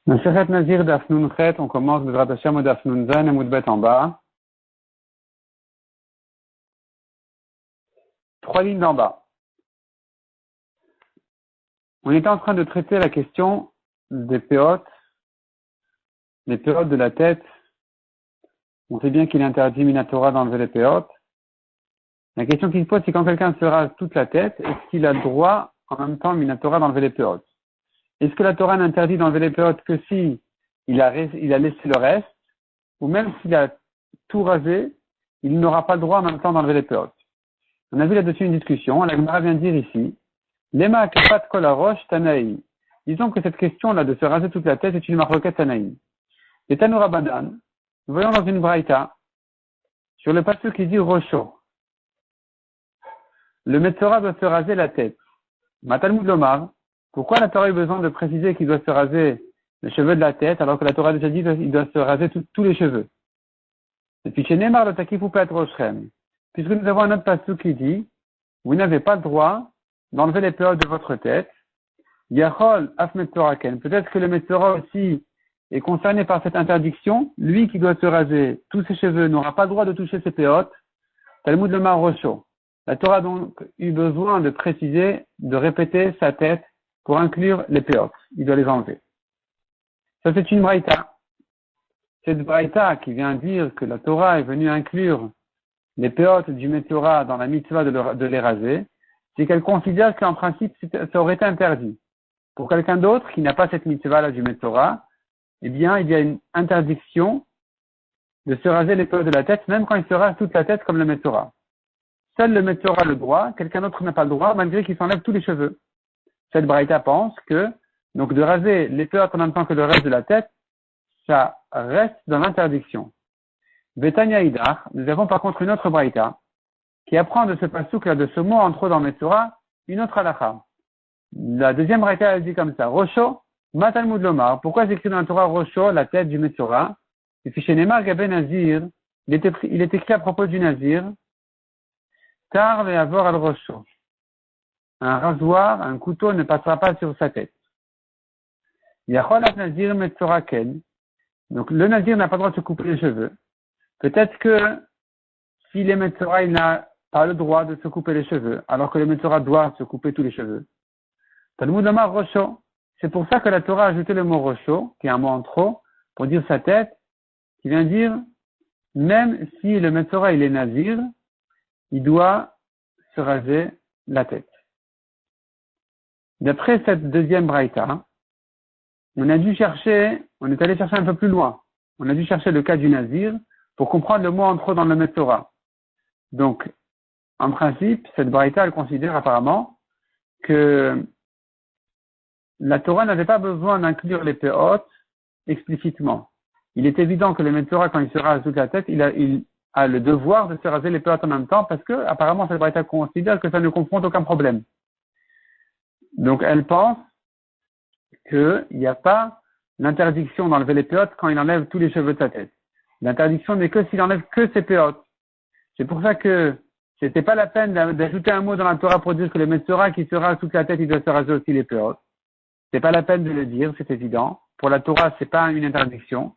Masechet Nazir Daf Nun Chet, on commence Bezrat Hashem au Daf Nun Zayin et Moudbet en bas. 3 lignes d'en bas. On était en train de traiter la question des péotes, les péotes de la tête. On sait bien qu'il est interdit Minatora d'enlever les péotes. La question qui se pose, c'est quand quelqu'un se rase toute la tête, est-ce qu'il a le droit en même temps Minatora d'enlever les péotes? Est-ce que la Torah n'interdit d'enlever les péotes que si il a laissé le reste, ou même s'il a tout rasé, il n'aura pas le droit en même temps d'enlever les péotes? On a vu là-dessus une discussion. La Gemara vient dire ici, Lema kapat kol harosh tanaï. Disons que cette question-là de se raser toute la tête est une marloquette tanaï. Et Tanu Rabbanan, nous voyons dans une braïta, sur le pasuk qui dit Rosho. Le Metzora doit se raser la tête. Matalmud Lomar, pourquoi la Torah a eu besoin de préciser qu'il doit se raser les cheveux de la tête, alors que la Torah a déjà dit qu'il doit se raser tous les cheveux? Et puis chez Neymar, le Takifu Pet Roshrem, puisque nous avons un autre pasuk qui dit, vous n'avez pas le droit d'enlever les péotes de votre tête. Yachol Af Metzoraken, peut-être que le Metzora aussi est concerné par cette interdiction, lui qui doit se raser tous ses cheveux n'aura pas le droit de toucher ses péotes. Talmud Lomar Rosho. La Torah a donc eu besoin de préciser, de répéter sa tête pour inclure les péotes. Il doit les enlever. Ça, c'est une braïta. Cette braïta qui vient dire que la Torah est venue inclure les péotes du Metzora dans la mitzvah de les raser, c'est qu'elle considère qu'en principe, ça aurait été interdit. Pour quelqu'un d'autre qui n'a pas cette mitzvah-là du Metzora, eh bien, il y a une interdiction de se raser les péotes de la tête, même quand il se rase toute la tête comme le Metzora. Seul le Metzora a le droit, quelqu'un d'autre n'a pas le droit, malgré qu'il s'enlève tous les cheveux. Cette braïta pense que, donc de raser les péotes en même temps que le reste de la tête, ça reste dans l'interdiction. Betania Idar, nous avons par contre une autre braïta, qui apprend de ce passouk-là, de ce mot en trop dans Metzora, une autre halakha. La deuxième braïta, elle dit comme ça, Rosho, Matalmud Lomar. Pourquoi c'est écrit dans la Torah Rosho, la tête du Metzora? Et puis chez Neymar Gabé Nazir, il est écrit à propos du Nazir, Tar ve avor al Rosho. Un rasoir, un couteau ne passera pas sur sa tête. Yachol at Nazir Metzora ken. Donc le Nazir n'a pas le droit de se couper les cheveux. Peut-être que si les Metzora, il n'a pas le droit de se couper les cheveux, alors que le Metzora doit se couper tous les cheveux. Talmud Amar Rosho. C'est pour ça que la Torah a ajouté le mot Rosho, qui est un mot en trop, pour dire sa tête, qui vient dire, même si le Metzora, il est Nazir, il doit se raser la tête. D'après cette deuxième braïta, on est allé chercher un peu plus loin. On a dû chercher le cas du Nazir pour comprendre le mot en trop dans le Metzora. Donc, en principe, cette braïta, elle considère apparemment que la Torah n'avait pas besoin d'inclure les péotes explicitement. Il est évident que le Metzora, quand il se rase toute la tête, il a le devoir de se raser les péotes en même temps parce que, apparemment, cette braïta considère que ça ne confronte aucun problème. Donc, elle pense qu'il n'y a pas l'interdiction d'enlever les péotes quand il enlève tous les cheveux de sa tête. L'interdiction n'est que s'il enlève que ses péotes. C'est pour ça que c'était pas la peine d'ajouter un mot dans la Torah pour dire que le Metzora qui se rase toute la tête, il doit se raser aussi les péotes. C'est pas la peine de le dire, c'est évident. Pour la Torah, c'est pas une interdiction.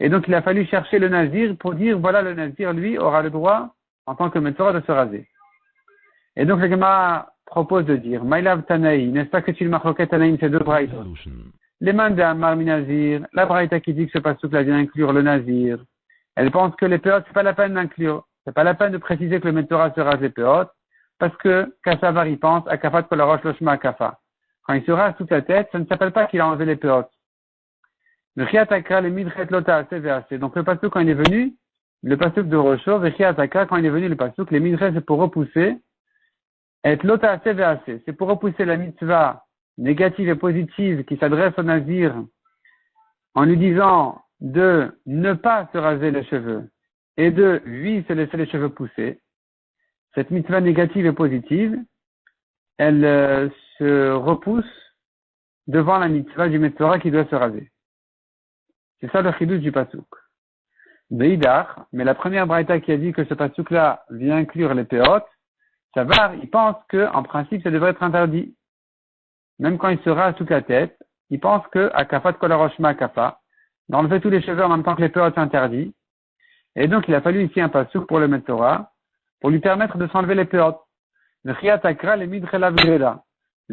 Et donc, il a fallu chercher le Nazir pour dire, voilà, le Nazir, lui, aura le droit, en tant que Metzora, de se raser. Et donc, le Gemara propose de dire, Maïlav Tanaï, n'est-ce pas que tu le marloquet Tanaï, c'est deux braïtas? Les mains d'Amar Nazir, la braïta qui dit que ce passouk-là vient inclure le Nazir. Elle pense que les péotes, c'est pas la peine d'inclure. C'est pas la peine de préciser que le Metzora se rase les péotes, parce que Kassavar y pense à Kafat Kolarosh Loshma Akafa. Quand il se rase toute la tête, ça ne s'appelle pas qu'il a enlevé les péotes. Le Chiataka, le Midret Lota CVAC. Donc le passouk, quand il est venu, le passouk de Rosho, le Chiataka, quand il est venu, le passouk, les Midret, c'est pour repousser. Et Lota CVAC, c'est pour repousser la mitzvah négative et positive qui s'adresse au Nazir en lui disant de ne pas se raser les cheveux et de lui se laisser les cheveux pousser. Cette mitzvah négative et positive, elle se repousse devant la mitzvah du Metzora qui doit se raser. C'est ça le chidouche du pasuk. Beidar, mais la première braïta qui a dit que ce pasuk-là vient inclure les péotes, ça va, il pense que, en principe, ça devrait être interdit. Même quand il se rase toute la tête, il pense que Akafat Kolaroshma Akafa, d'enlever tous les cheveux en même temps que les péotes s'interdit. Et donc, il a fallu ici un pasouk pour le Metzora, pour lui permettre de s'enlever les péotes. Le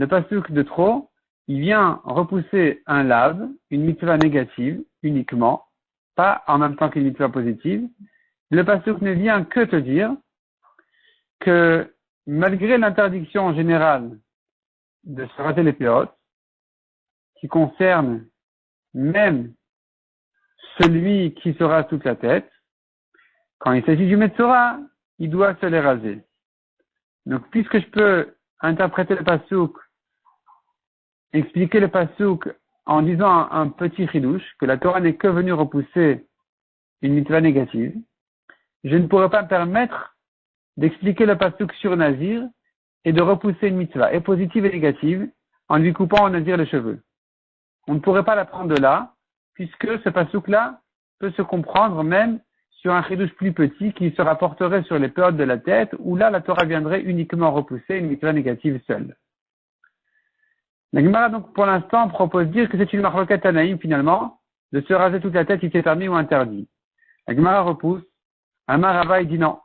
pasouk de trop, il vient repousser un lave, une mitzvah négative, uniquement, pas en même temps qu'une mitzvah positive. Le pasouk ne vient que te dire que malgré l'interdiction générale de se raser les péotes, qui concerne même celui qui se rase toute la tête, quand il s'agit du Metzora, il doit se les raser. Donc, puisque je peux interpréter le pasouk, expliquer le pasouk en disant un petit chidouche, que la Torah n'est que venue repousser une mitzvah négative, je ne pourrais pas me permettre d'expliquer le pasouk sur Nazir et de repousser une mitzvah, et positive et négative, en lui coupant au Nazir les cheveux. On ne pourrait pas l'apprendre de là, puisque ce pasouk-là peut se comprendre même sur un chidouche plus petit qui se rapporterait sur les péotes de la tête, où là, la Torah viendrait uniquement repousser une mitzvah négative seule. La Gemara, donc, pour l'instant, propose de dire que c'est une marloquette tanaïm, finalement, de se raser toute la tête si c'est permis ou interdit. La Gemara repousse. Amar Rava, il dit non.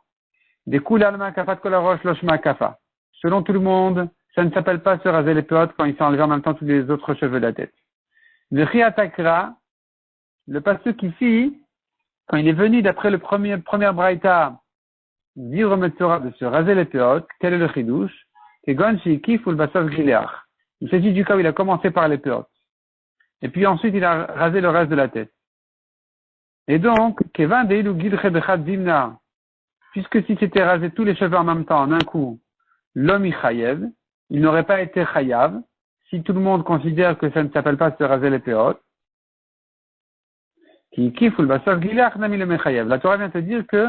Des coups l'alma kafat kolarosh loshma kafa. Selon tout le monde, ça ne s'appelle pas se raser les péotes quand il s'est enlevé en même temps tous les autres cheveux de la tête. Le Chiatakra, le pasuk ici, quand il est venu d'après le première braïta, dire au Metzora de se raser les péotes, quel est le chidouche? Kegon shikif ou le basov gileach. Il s'agit du cas où il a commencé par les péotes. Et puis ensuite, il a rasé le reste de la tête. Et donc, Kevin deilu gilche bechad zimna, puisque si c'était rasé tous les cheveux en même temps, en un coup, l'homme y chayev, il n'aurait pas été chayav, si tout le monde considère que ça ne s'appelle pas se raser les péotes. Qui kiful basov gileach nami le mechayev. La Torah vient te dire que,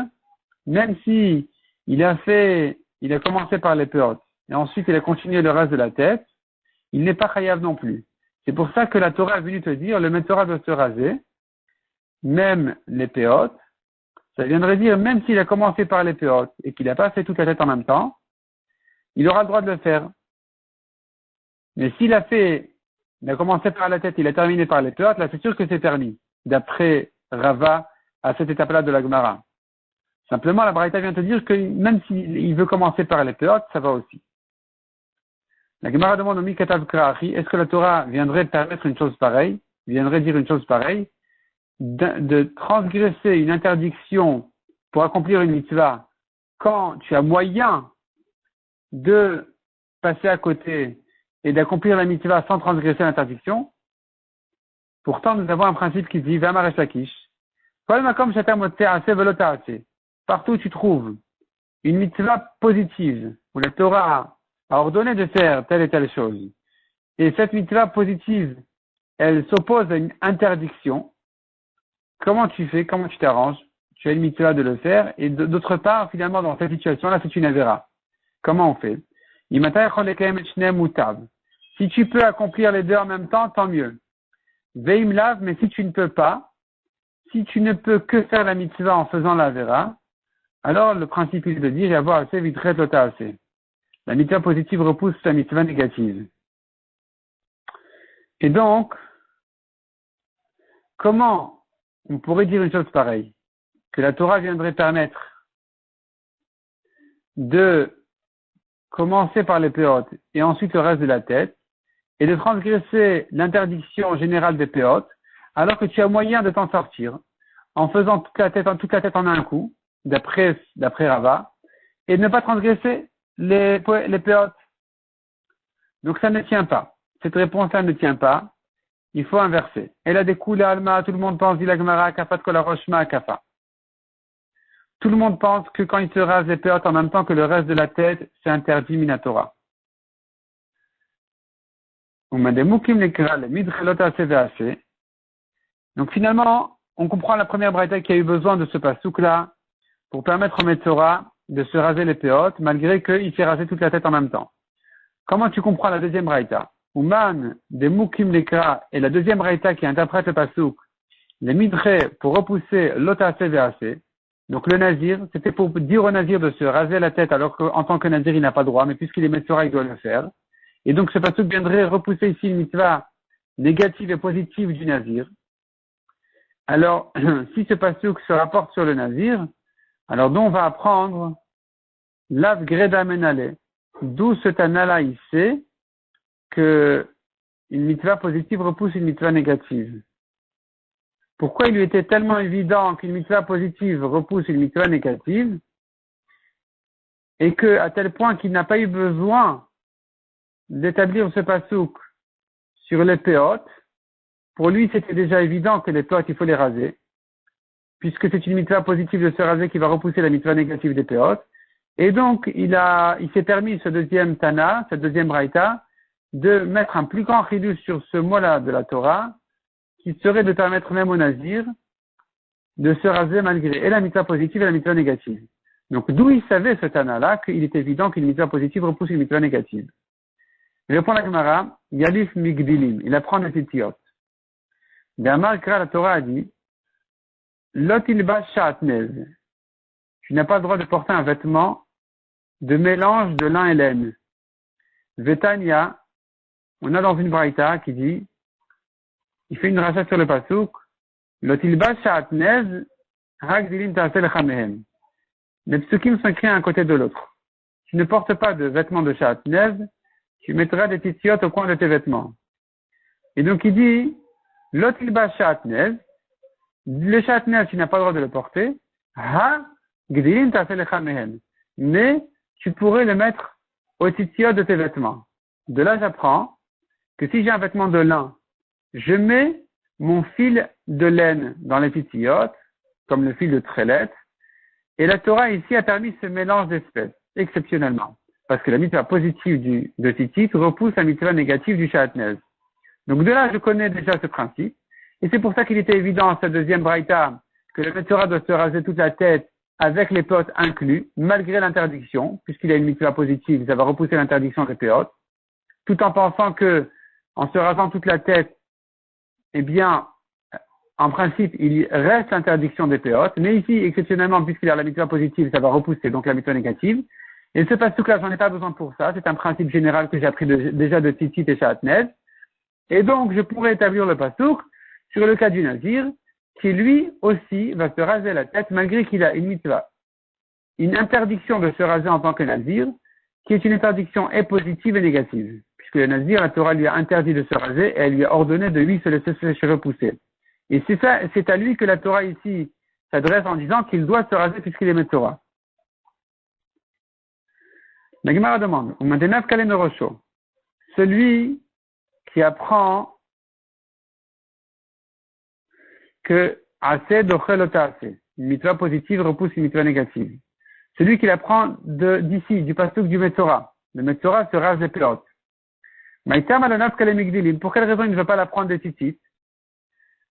même si il a commencé par les péotes, et ensuite il a continué le reste de la tête, il n'est pas chayav non plus. C'est pour ça que la Torah est venue te dire, le Metzora doit se raser, même les péotes. Ça viendrait dire, même s'il a commencé par les péotes et qu'il n'a pas fait toute la tête en même temps, il aura le droit de le faire. Mais s'il a commencé par la tête, il a terminé par les péotes, là c'est sûr que c'est permis, d'après Rava, à cette étape-là de la Gemara. Simplement, la Braïta vient te dire que même s'il veut commencer par les péotes, ça va aussi. La Gemara demande au Mikatav Krachi, est-ce que la Torah viendrait permettre une chose pareille, viendrait dire une chose pareille, de transgresser une interdiction pour accomplir une mitzvah quand tu as moyen de passer à côté et d'accomplir la mitzvah sans transgresser l'interdiction? Pourtant, nous avons un principe qui dit Vamaresh Lakish. Partout où tu trouves une mitzvah positive, où la Torah a ordonné de faire telle et telle chose, et cette mitzvah positive, elle s'oppose à une interdiction, comment tu fais, comment tu t'arranges? Tu as une mitzvah de le faire, et d'autre part, finalement, dans cette situation-là, c'est une avéra. Comment on fait? Si tu peux accomplir les deux en même temps, tant mieux. Veim lav, mais si tu ne peux pas, si tu ne peux que faire la mitzvah en faisant la avéra, alors le principe est de dire, avoir assez vitret lota assez. La mitzvah positive repousse la mitzvah négative. Et donc, comment on pourrait dire une chose pareille? Que la Torah viendrait permettre de commencer par les péotes et ensuite le reste de la tête, et de transgresser l'interdiction générale des péotes, alors que tu as moyen de t'en sortir, en faisant toute la tête en un coup, d'après Rava, et de ne pas transgresser les péotes. Donc ça ne tient pas. Cette réponse-là ne tient pas. Il faut inverser. Elle a des coups alma, tout le monde pense, dit la Gemara, kafat kolaroshma kafa. Tout le monde pense que quand il se rase les péotes en même temps que le reste de la tête, c'est interdit minatora. Donc finalement, on comprend la première braïta qui a eu besoin de ce pasouk-là pour permettre au Metzora de se raser les péotes, malgré qu'il s'est rasé toute la tête en même temps. Comment tu comprends la deuxième braïta? Ouman de Mukim Lekra et la deuxième braïta qui interprète le pasouk, les midre pour repousser l'otase vease. Donc le nazir, c'était pour dire au nazir de se raser la tête alors qu'en tant que nazir il n'a pas le droit, mais puisqu'il est Metzora il doit le faire. Et donc ce pasouk viendrait repousser ici une mitzvah négative et positive du nazir, alors si ce pasuk se rapporte sur le nazir, alors donc on va apprendre Lav Greda Menale, d'où ce Tana-là il sait que une mitzvah positive repousse une mitzvah négative. Pourquoi il lui était tellement évident qu'une mitzvah positive repousse une mitzvah négative, et que, à tel point qu'il n'a pas eu besoin d'établir ce pasuk sur les péotes, pour lui c'était déjà évident que les péotes il faut les raser, puisque c'est une mitzvah positive de se raser qui va repousser la mitzvah négative des péotes, et donc il s'est permis ce deuxième Tana, cette deuxième Braïta, de mettre un plus grand chidouche sur ce mot-là de la Torah, qui serait de permettre même au nazir de se raser malgré et la mitzvah positive et la mitzvah négative. Donc d'où il savait ce Tana-là qu'il est évident qu'une mitzvah positive repousse une mitzvah négative. Il répond à la Gemara, Yalif Migdilim, il apprend les titiot. Gamar Kra, la Torah a dit, Lotilba Shatnez, tu n'as pas le droit de porter un vêtement de mélange de lin et laine. Vetania, on a dans une braïta qui dit, il fait une rachat sur le pasuk, Lotilba Shatnez, Hagdilim Ta'asel Chamehem. Les psukim sont écrits un côté de l'autre. Tu ne portes pas de vêtements de Shatnez, tu mettras des titiotes au coin de tes vêtements. Et donc il dit, Lotilba Shatnez, le Shatnez, tu n'as pas le droit de le porter, Ha, Gdilim Ta'asel Chamehem. Mais tu pourrais le mettre aux titiotes de tes vêtements. De là, j'apprends que si j'ai un vêtement de lin, je mets mon fil de laine dans les titiotes, comme le fil de trélette, et la Torah ici a permis ce mélange d'espèces, exceptionnellement, parce que la mitzvah positive de titit repousse la mitzvah négative du shatnez. Donc de là, je connais déjà ce principe, et c'est pour ça qu'il était évident à cette deuxième braïta que le Torah doit se raser toute la tête avec les péotes inclus, malgré l'interdiction, puisqu'il a une mitzvah positive, ça va repousser l'interdiction des péotes, tout en pensant que, en se rasant toute la tête, eh bien, en principe, il reste l'interdiction des péotes, mais ici, exceptionnellement, puisqu'il a la mitzvah positive, ça va repousser donc la mitzvah négative. Et ce pasuk-là, j'en ai pas besoin pour ça, c'est un principe général que j'ai appris déjà de Titit et Shatnez. Et donc, je pourrais établir le pasuk sur le cas du nazir, qui lui aussi va se raser la tête, malgré qu'il a une mitzvah, une interdiction de se raser en tant que nazir, qui est une interdiction et positive et négative. Puisque le nazir, la Torah lui a interdit de se raser et elle lui a ordonné de lui se laisser ses cheveux pousser. Et c'est à lui que la Torah ici s'adresse en disant qu'il doit se raser puisqu'il est Torah. La Gemara demande, celui qui apprend que assez d'ochelota assez, une mitzvah positive repousse une mitzvah négative. Celui qui apprend d'ici, du pasuk du Metzora. Le Metzora se rase les péotes. Pour quelle raison il ne veut pas l'apprendre des titites?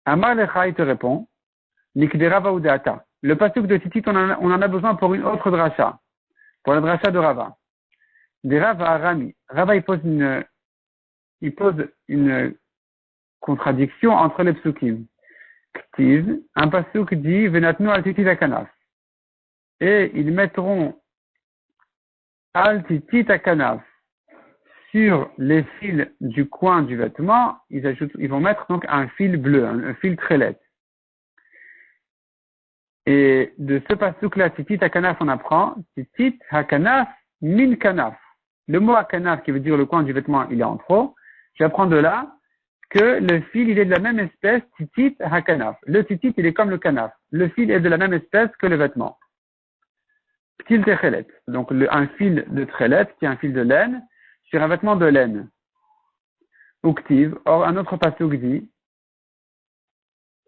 Amar Lecha, il te répond, Nikdera Vaudeata. Le pasuk de titit, on en a besoin pour une autre dracha, pour la dracha de Rava. Des Rava Arami. Rava, il pose une contradiction entre les psukim. Ktiv, un pasuk dit, Venatnu al titit akanaf. Et ils mettront al titit akanaf sur les fils du coin du vêtement, ils vont mettre donc un fil bleu, un fil trélette. Et de ce pasuk-là, titit hakanaf, on apprend, titit hakanaf min kanaf. Le mot hakanaf, qui veut dire le coin du vêtement, il est en trop. J'apprends de là que le fil, il est de la même espèce, titit hakanaf. Le titit, il est comme le kanaf. Le fil est de la même espèce que le vêtement. Ptil techelet. Donc, un fil de trélette, qui est un fil de laine, sur un vêtement de laine. Uktiv. Or, un autre pasuk dit,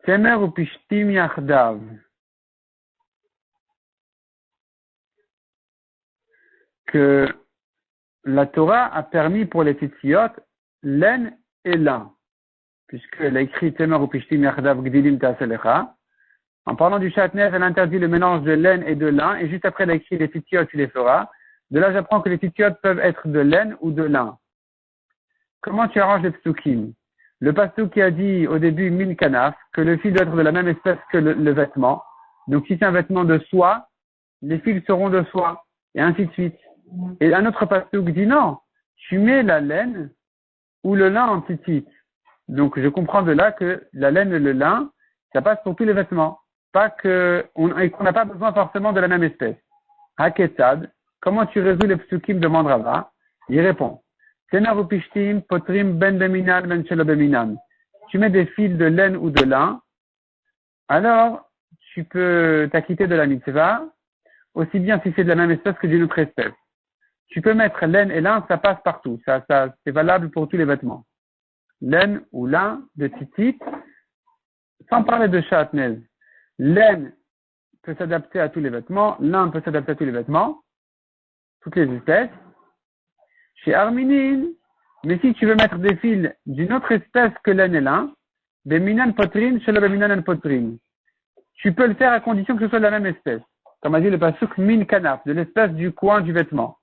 Temer ou pishtim yachdav. Que la Torah a permis pour les titiot laine et lin. Puisqu'elle a écrit Temer ou pishtim yachdav gdilim ta'aselecha. En parlant du shatnez, elle interdit le mélange de laine et de lin, et juste après elle a écrit les titiot, tu les feras. De là, j'apprends que les titiotes peuvent être de laine ou de lin. Comment tu arranges les psukim? Le pasuk qui a dit au début min kanaf, que le fil doit être de la même espèce que le vêtement. Donc si c'est un vêtement de soie, les fils seront de soie, et ainsi de suite. Et un autre pasuk dit non, tu mets la laine ou le lin en titit. Donc, je comprends de là que la laine et le lin, ça passe pour tous les vêtements. Pas et qu'on n'a pas besoin forcément de la même espèce. Haketsad, comment tu résous les psukim demande Rava? Il répond. Tenar upishtim potrim ben beminan ben shelo beminan. Tu mets des fils de laine ou de lin, alors tu peux t'acquitter de la mitzvah, aussi bien si c'est de la même espèce que d'une autre espèce. Tu peux mettre laine et lin, ça passe partout. Ça, c'est valable pour tous les vêtements. Laine ou lin de tzitzit, sans parler de chatnez. Laine peut s'adapter à tous les vêtements, lin peut s'adapter à tous les vêtements, toutes les espèces. Chez Arminine, mais si tu veux mettre des fils d'une autre espèce que laine et lin, beminan potrin, chez le beminan potrin. Tu peux le faire à condition que ce soit de la même espèce. Comme a dit le pasuk min kanaf, de l'espèce du coin du vêtement.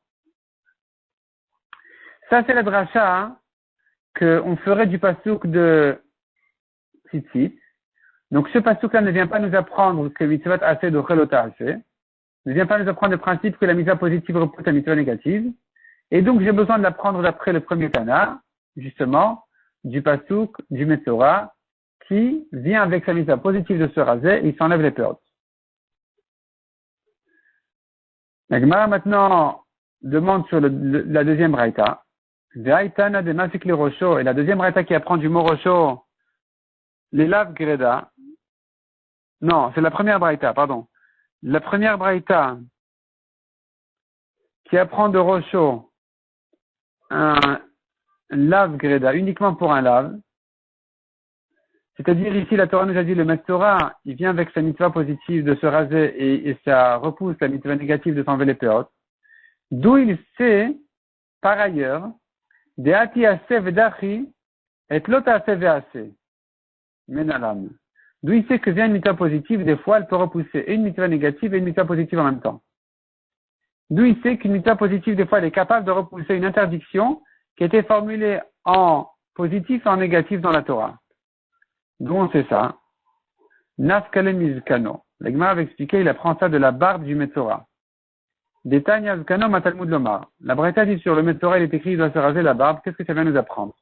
Ça, c'est la dracha hein, qu'on ferait du pasuk de tzitzit. Donc, ce pasuk-là ne vient pas nous apprendre que mitzvot assez de chelota assez. Ne vient pas nous apprendre le principe que la mitzvah positive repousse la mitzvah négative. Et donc, j'ai besoin de l'apprendre d'après le premier Tana, justement, du pasuk, du Metzora, qui vient avec sa mitzvah positive de se raser et il s'enlève les peurs. La Gemara maintenant demande sur la deuxième braïta. Ve'aitana de mafik le rosho, et la deuxième braïta qui apprend du mot rosho, l'élave greda. Non, c'est la première braïta, pardon. La première braïta qui apprend de rosho un lave greda, uniquement pour un lave. C'est-à-dire ici, la Torah nous a dit, le Metzora, il vient avec sa mitzvah positive de se raser et ça repousse la mitzvah négative de s'enlever les péotes. D'où il sait, par ailleurs, de ati ase vedachi et lot ase vease. Menalam. D'où il sait que vient une mitzvah positive, des fois, elle peut repousser une mitzvah négative et une mitzvah positive en même temps. D'où il sait qu'une mitzvah positive, des fois, elle est capable de repousser une interdiction qui était formulée en positif et en négatif dans la Torah. D'où on sait ça? Nafkale mizkano. La Gemara avait expliqué, il apprend ça de la barbe du Metzora. Détail Azkano matalmud lomar. La Braïta dit sur le Metzora, il est écrit, il doit se raser la barbe. Qu'est-ce que ça vient nous apprendre?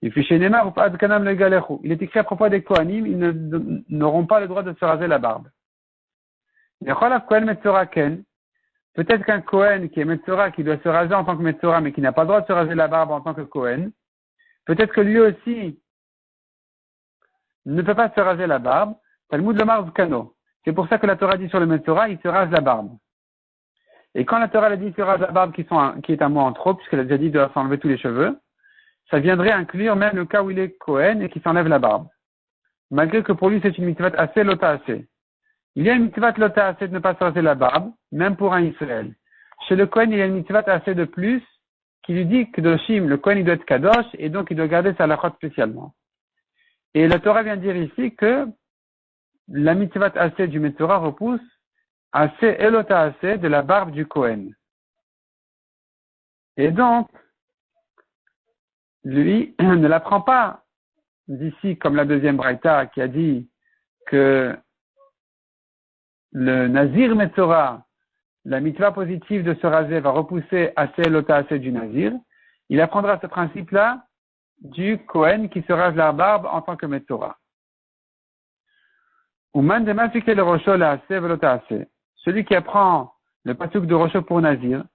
Il est écrit à propos des Kohanim, ils n'auront pas le droit de se raser la barbe. Peut-être qu'un Kohen qui est Metzora, qui doit se raser en tant que Metzora, mais qui n'a pas le droit de se raser la barbe en tant que Kohen, peut-être que lui aussi ne peut pas se raser la barbe. Talmud lomar zkano. C'est pour ça que la Torah dit sur le Metzora, il se rase la barbe. Et quand la Torah a dit il se rase la barbe qui est un mot en trop, puisqu'elle a déjà dit de s'enlever tous les cheveux, ça viendrait inclure même le cas où il est Kohen et qui s'enlève la barbe. Malgré que pour lui c'est une mitzvah assez lota assez. Il y a une mitzvah lota assez de ne pas se raser la barbe, même pour un Israël. Chez le Kohen, il y a une mitzvah assez de plus qui lui dit que Doshim, le Kohen il doit être Kadosh et donc il doit garder sa lachot spécialement. Et la Torah vient dire ici que la mitzvah assez du Metzora repousse assez elota assez de la barbe du Kohen. Et donc, lui ne l'apprend pas d'ici comme la deuxième braïta qui a dit que le Nazir Metzora, la mitzvah positive de se raser va repousser assez elota assez du Nazir. Il apprendra ce principe-là du Kohen qui se rase la barbe en tant que Metzora. Celui qui apprend le pasuk de Rosho pour Nazir,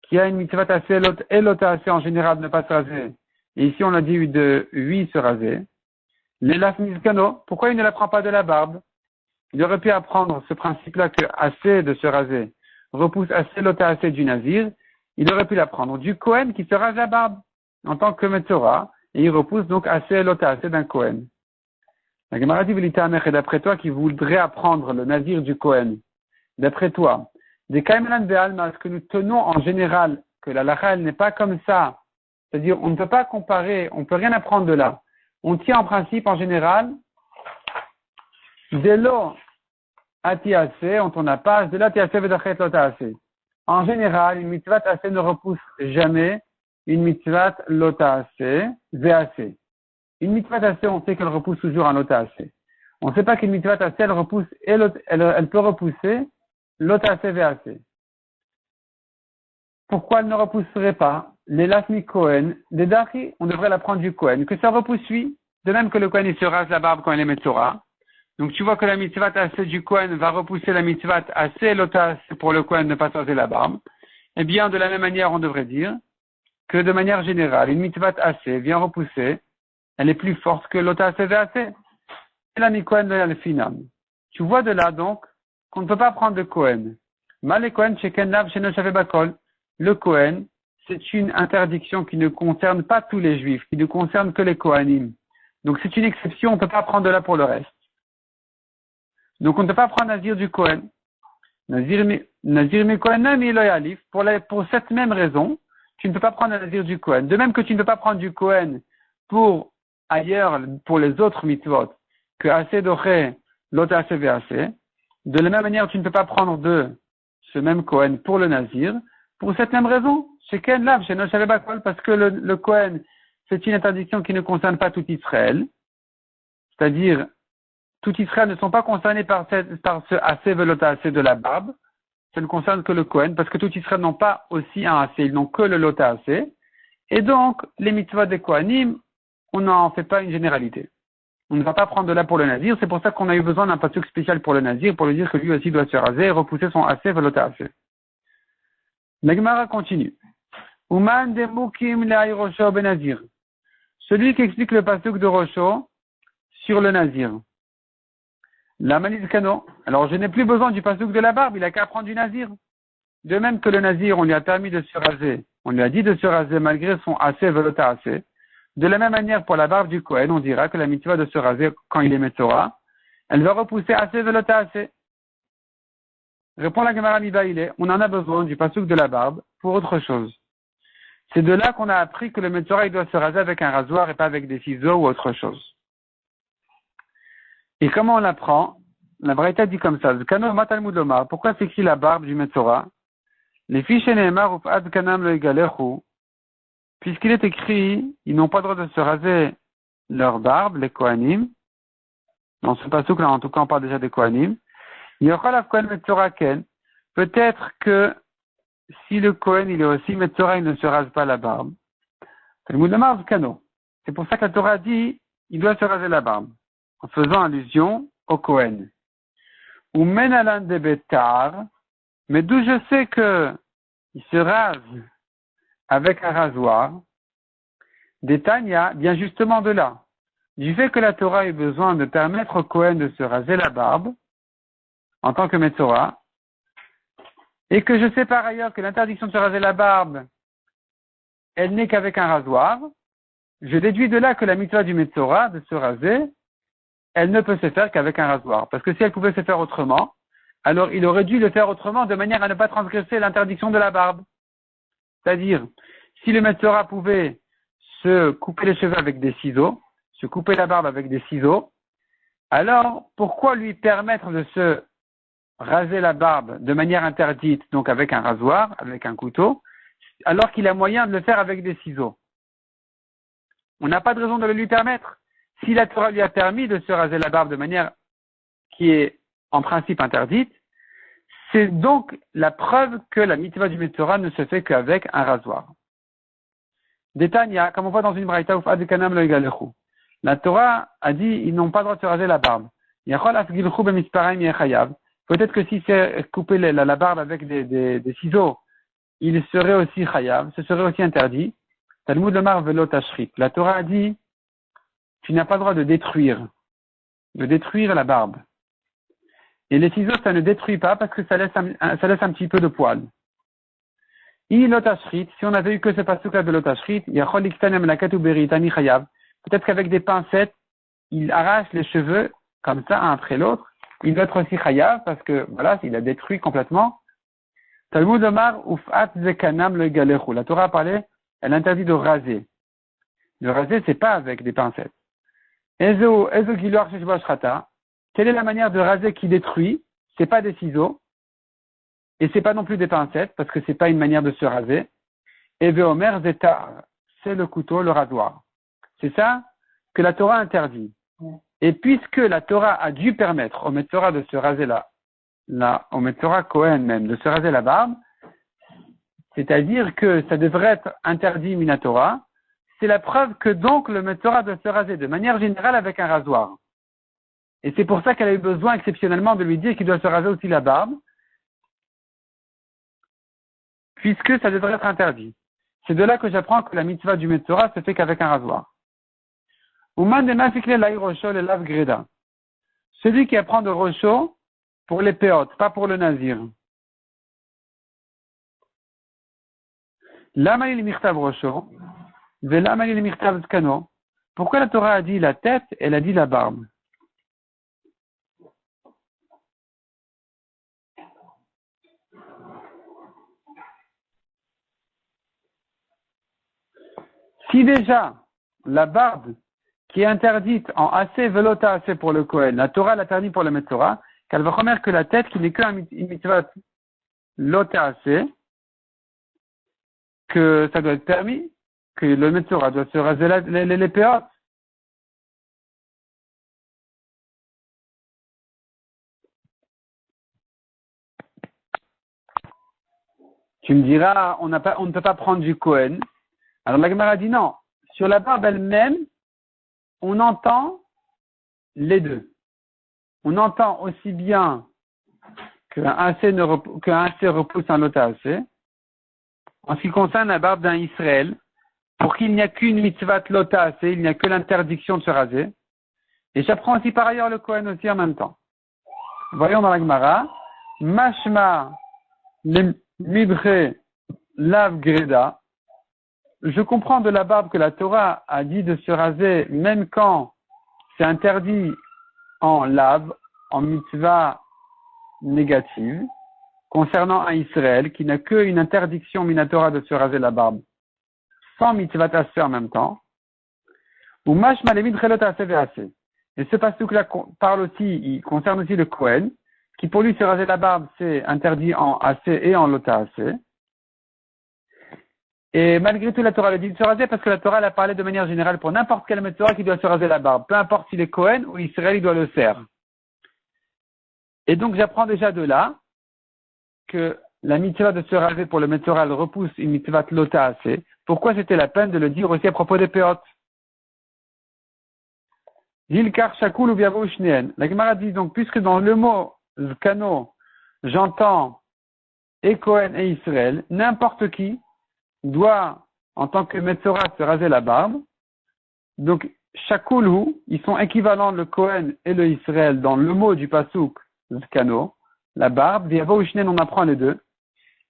qui a une mitzvah assez elota assez en général de ne pas se raser, et ici on a dit de 8 se raser, l'elaf mizkano, pourquoi il ne l'apprend pas de la barbe? Il aurait pu apprendre ce principe-là que assez de se raser repousse assez elota assez du Nazir, il aurait pu l'apprendre du Kohen qui se rase la barbe en tant que Metzora, et il repousse donc assez elota assez d'un Kohen. La Gemara dit, et d'après toi qui voudrais apprendre le Nazir du Kohen, d'après toi, des Kaimelan Be'alma, ce que nous tenons en général, que la lacha elle n'est pas comme ça, c'est-à-dire on ne peut pas comparer, on ne peut rien apprendre de là. On tient en principe en général, de l'eau atiase, on tourne la page, de l'atiase vedachet lotaase. En général, une mitzvah assez ne repousse jamais une mitzvah lotaase, vease. Une mitzvah assez, on sait qu'elle repousse toujours un lotaase. On ne sait pas qu'une mitzvah assez, elle repousse, elle peut repousser lotaase vease. Pourquoi elle ne repousserait pas les lafmi Kohen, des dachi, on devrait la prendre du Kohen, que ça repousse lui. De même que le Kohen, il se rase la barbe quand il est Metzora. Donc tu vois que la mitzvah assez du Kohen va repousser la mitzvah assez l'ota pour le Kohen ne pas se raser la barbe. Eh bien, de la même manière, on devrait dire que de manière générale, une mitzvah assez vient repousser, elle est plus forte que l'ota assez assez. Et la mi-Kohen de la finam. Tu vois de là donc qu'on ne peut pas prendre de Kohen. Mal Kohen chez Kenlav chez Bakol. Le Kohen, c'est une interdiction qui ne concerne pas tous les Juifs, qui ne concerne que les Kohanim. Donc c'est une exception, on ne peut pas prendre de là pour le reste. Donc on ne peut pas prendre Nazir du Kohen. Nazir mi Kohen même il alif. Pour cette même raison, tu ne peux pas prendre un Nazir du Kohen. De même que tu ne peux pas prendre du Kohen pour ailleurs, pour les autres mitzvot, que assez doré, l'autre assez versé. De la même manière, tu ne peux pas prendre de ce même Kohen pour le Nazir, pour cette même raison. Chez Ken Lav, chez Noshav Bakol, parce que le Kohen, c'est une interdiction qui ne concerne pas tout Israël. C'est-à-dire, tout Israël ne sont pas concernés par ce assez velota assez de la barbe. Ça ne concerne que le Kohen, parce que tout Israël n'ont pas aussi un assez, ils n'ont que le lota assez. Et donc, les mitzvot des Kohanim, on n'en fait pas une généralité. On ne va pas prendre de là pour le Nazir, c'est pour ça qu'on a eu besoin d'un pasuk spécial pour le Nazir, pour lui dire que lui aussi doit se raser et repousser son assez velota assez. La Gemara continue. Uman de Mukim le Rosho ben Nazir. Celui qui explique le pasuk de Rosho sur le Nazir. La Manis Kano. Alors je n'ai plus besoin du pasuk de la barbe, il a qu'à prendre du Nazir. De même que le Nazir, on lui a permis de se raser, on lui a dit de se raser malgré son assez velota assez. De la même manière pour la barbe du Kohen, on dira que la mitzvah de se raser quand il est Metzora, elle va repousser assez velota assez. Répond la Gemara Mibaïle, on en a besoin du pasuk de la barbe pour autre chose. C'est de là qu'on a appris que le Metzora il doit se raser avec un rasoir et pas avec des ciseaux ou autre chose. Et comment on l'apprend? La Braïta dit comme ça. Pourquoi s'écrit la barbe du Metzora? Les fiches Neymar ou Ad Kanam le Galechu. Puisqu'il est écrit, ils n'ont pas le droit de se raser leur barbe, les Kohanim. Dans ce pasuk là, en tout cas, on parle déjà des Kohanim. Peut-être que si le Kohen il est aussi Metzora, il ne se rase pas la barbe. C'est pour ça que la Torah dit, il doit se raser la barbe, en faisant allusion au Kohen. Ou menalan de betar, mais d'où je sais que il se rase avec un rasoir, des Tanya, bien justement de là. Du fait que la Torah ait besoin de permettre au Kohen de se raser la barbe, en tant que Metzora, et que je sais par ailleurs que l'interdiction de se raser la barbe, elle n'est qu'avec un rasoir, je déduis de là que la mitzvah du Metzora, de se raser, elle ne peut se faire qu'avec un rasoir. Parce que si elle pouvait se faire autrement, alors il aurait dû le faire autrement de manière à ne pas transgresser l'interdiction de la barbe. C'est-à-dire, si le Metzora pouvait se couper les cheveux avec des ciseaux, se couper la barbe avec des ciseaux, alors pourquoi lui permettre de se raser la barbe de manière interdite, donc avec un rasoir, avec un couteau, alors qu'il a moyen de le faire avec des ciseaux? On n'a pas de raison de le lui permettre. Si la Torah lui a permis de se raser la barbe de manière qui est en principe interdite, c'est donc la preuve que la mitzvah du Metzora ne se fait qu'avec un rasoir. Détania, comme on voit dans une braïta, la Torah a dit ils n'ont pas le droit de se raser la barbe. Peut-être que si c'est couper la barbe avec des ciseaux, il serait aussi chayav, ce serait aussi interdit. Talmud Lomar velo tashrit. La Torah a dit tu n'as pas le droit de détruire la barbe. Et les ciseaux, ça ne détruit pas parce que ça laisse un petit peu de poil. Si on avait eu que ce pasuk-là de l'otashrit, peut-être qu'avec des pincettes, il arrache les cheveux comme ça, un après l'autre. Il doit être aussi chayav parce que, voilà, il a détruit complètement. Talmud Omar, ufat zekanam le galechu. La Torah a parlé, elle interdit de raser. De raser, c'est pas avec des pincettes. Quelle est la manière de raser qui détruit? C'est pas des ciseaux. Et c'est pas non plus des pincettes, parce que c'est pas une manière de se raser. Et Veomer Zetar, c'est le couteau, le rasoir. C'est ça que la Torah interdit. Et puisque la Torah a dû permettre au Metzora de se raser au Metzora Kohen même, de se raser la barbe, c'est-à-dire que ça devrait être interdit Minatora, c'est la preuve que donc le Metzora doit se raser de manière générale avec un rasoir. Et c'est pour ça qu'elle a eu besoin exceptionnellement de lui dire qu'il doit se raser aussi la barbe, puisque ça devrait être interdit. C'est de là que j'apprends que la mitzvah du Metzora se fait qu'avec un rasoir. Uman de mafikle lai rosho le lav greda. Celui qui apprend de rosho pour les péotes, pas pour le nazir. Lama il mirtav rosho, ve lama il mirtav skano. Pourquoi la Torah a dit la tête, elle a dit la barbe? Si déjà la barbe qui est interdite en assez velota assez pour le Kohen, la Torah l'interdit pour le Metzora, qu'elle va remettre que la tête qui n'est qu'un mitzvah lota assez, que ça doit être permis, que le Metzora doit se raser les péotes. Tu me diras, on ne peut pas prendre du Kohen. Alors la Gemara dit non. Sur la barbe elle-même, on entend les deux. On entend aussi bien qu'un AC repousse un lota AC. En ce qui concerne la barbe d'un Israël, pour qu'il n'y a qu'une mitzvah lota AC, il n'y a que l'interdiction de se raser. Et j'apprends aussi par ailleurs le Kohen aussi en même temps. Voyons dans la Gemara. Mashma mibre lav greda. Je comprends de la barbe que la Torah a dit de se raser même quand c'est interdit en lav, en mitzvah négative, concernant un Israël qui n'a qu'une interdiction minatora de se raser la barbe, sans mitzvah tassé en même temps, ou mashma lemid chelot assez ve'asé. Et ce pasuk-là parle aussi, il concerne aussi le Kohen, qui pour lui se raser la barbe, c'est interdit en assez et en lota assez. Et malgré tout, la Torah le dit de se raser parce que la Torah l'a parlé de manière générale pour n'importe quel Metzora qui doit se raser la barbe. Peu importe s'il est Kohen ou Israël, il doit le faire. Et donc, j'apprends déjà de là que la mitzvah de se raser pour le Metzora, elle repousse une mitzvah lota assez. Pourquoi c'était la peine de le dire aussi à propos des péotes? Dilkar shakul ou biavo shneen. La Gemara dit donc, puisque dans le mot zkano, j'entends et Kohen et Israël, n'importe qui doit, en tant que Metzora, se raser la barbe. Donc, Shakulu, ils sont équivalents le Kohen et le Israël dans le mot du pasuk Zkano, la barbe. Viava Ushnen, on apprend les deux.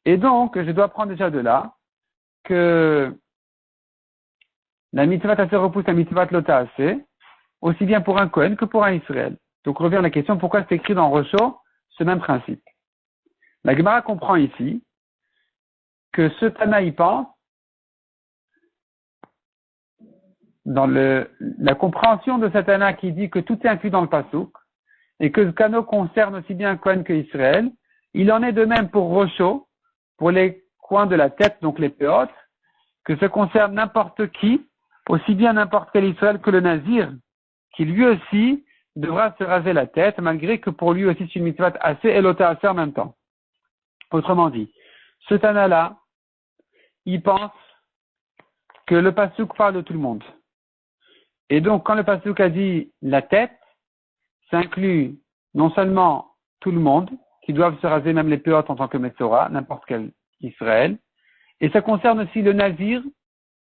Et donc, je dois apprendre déjà de là que la mitzvah tassé repousse la mitzvah lota assez, aussi bien pour un Kohen que pour un Israël. Donc, revient la question, pourquoi c'est écrit dans Rosho ce même principe? La Gemara comprend ici que ce Tana y pense, dans la compréhension de cet Tana qui dit que tout est inclus dans le Pasuk, et que Zkano concerne aussi bien Kohen que Israël, il en est de même pour Rosho, pour les coins de la tête, donc les péotes, que ça concerne n'importe qui, aussi bien n'importe quel Israël que le Nazir, qui lui aussi devra se raser la tête, malgré que pour lui aussi c'est une mitzvah assez et lota assez en même temps. Autrement dit, ce Tana-là, il pense que le pasuk parle de tout le monde. Et donc, quand le pasuk a dit la tête, ça inclut non seulement tout le monde, qui doivent se raser même les péotes en tant que Metzora, n'importe quel Israël, et ça concerne aussi le Nazir,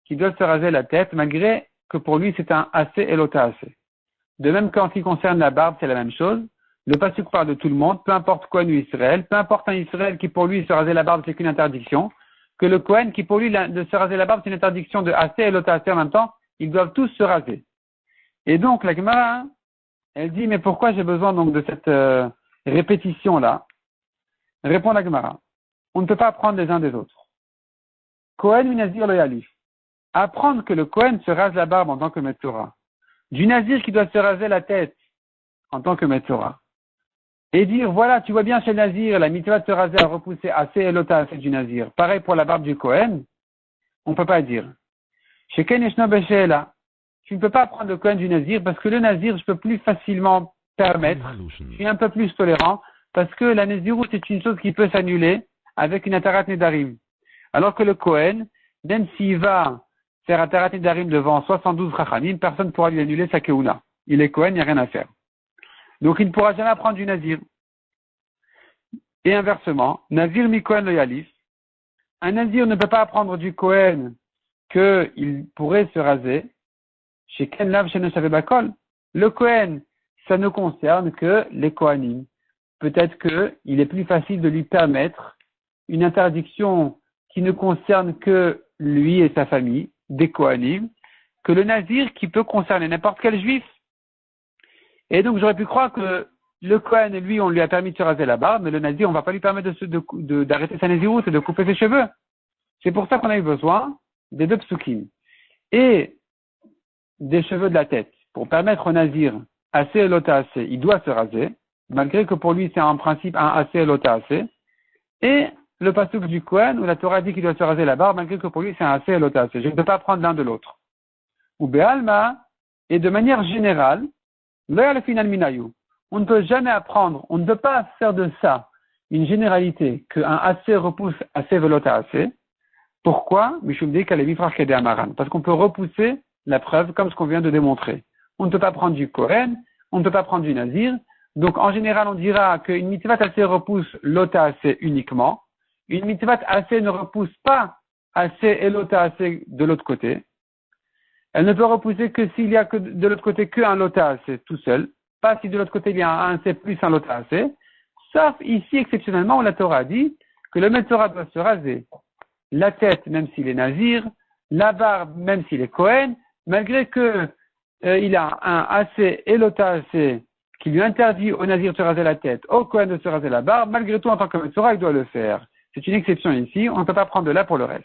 qui doit se raser la tête, malgré que pour lui c'est un assez et lota assez. De même qu'en ce qui concerne la barbe, c'est la même chose. Le pasuk parle de tout le monde, peu importe quoi ou Israël, peu importe un Israël qui pour lui se raser la barbe, c'est qu'une interdiction, que le Kohen, qui pour lui de se raser la barbe, c'est une interdiction de assez et lota assez en même temps, ils doivent tous se raser. Et donc, la Gemara, elle dit, mais pourquoi j'ai besoin donc de cette répétition-là? Répond la Gemara. On ne peut pas apprendre les uns des autres. Kohen ou Nazir le Yalif. Apprendre que le Kohen se rase la barbe en tant que Metzora. Du Nazir qui doit se raser la tête en tant que Metzora. Et dire, voilà, tu vois bien chez le Nazir, la mitzvah de se raser a repoussé assez et lota assez du Nazir. Pareil pour la barbe du Kohen, on ne peut pas dire. Chez Ken Eshno Beshela, tu ne peux pas prendre le Kohen du Nazir parce que le Nazir, je peux plus facilement permettre, je suis un peu plus tolérant parce que la Nazirut, c'est une chose qui peut s'annuler avec une Atarat Nedarim. Alors que le Kohen, même s'il va faire Atarat Nedarim devant 72 Chachamim, personne ne pourra lui annuler sa Keuna. Il est Kohen, il n'y a rien à faire. Donc il ne pourra jamais prendre du Nazir. Et inversement, Nazir mi Kohen lo Yalif. Un Nazir ne peut pas apprendre du Kohen qu'il pourrait se raser. Chez Ken Lav chez Neshavé Bakol. Le Kohen, ça ne concerne que les Kohanim. Peut-être qu'il est plus facile de lui permettre une interdiction qui ne concerne que lui et sa famille, des Kohanim, que le Nazir qui peut concerner n'importe quel juif. Et donc j'aurais pu croire que le Kohen, lui, on lui a permis de se raser la barbe, mais le Nazir, on ne va pas lui permettre d'arrêter sa Naziroute et de couper ses cheveux. C'est pour ça qu'on a eu besoin des deux psukim. Et des cheveux de la tête. Pour permettre au Nazir, assez elota assez, il doit se raser, malgré que pour lui c'est en principe un assez elota assez. Et le pasuk du Kohen, où la Torah dit qu'il doit se raser la barbe, malgré que pour lui c'est un assez elota assez. Je ne peux pas prendre l'un de l'autre. Ou be'alma, et de manière générale, le final minayou. On ne peut jamais apprendre, on ne peut pas faire de ça une généralité qu'un assez repousse assez velota assez. Pourquoi? Parce qu'on peut repousser la preuve comme ce qu'on vient de démontrer. On ne peut pas prendre du Kohen, on ne peut pas prendre du Nazir. Donc en général, on dira qu'une mitzvah assez repousse l'ota assez uniquement. Une mitzvah assez ne repousse pas assez et l'ota assez de l'autre côté. Elle ne peut repousser que s'il y a que de l'autre côté qu'un lota assez tout seul. Pas si de l'autre côté il y a un assez plus un lota assez. Sauf ici exceptionnellement où la Torah dit que le Maître Torah doit se raser la tête même s'il est Nazir, la barbe même s'il est Kohen, malgré que il a un assez et l'ota assez qui lui interdit au Nazir de se raser la tête, au Kohen de se raser la barbe, malgré tout en tant que Maître Torah il doit le faire. C'est une exception ici, on ne peut pas prendre de là pour le reste.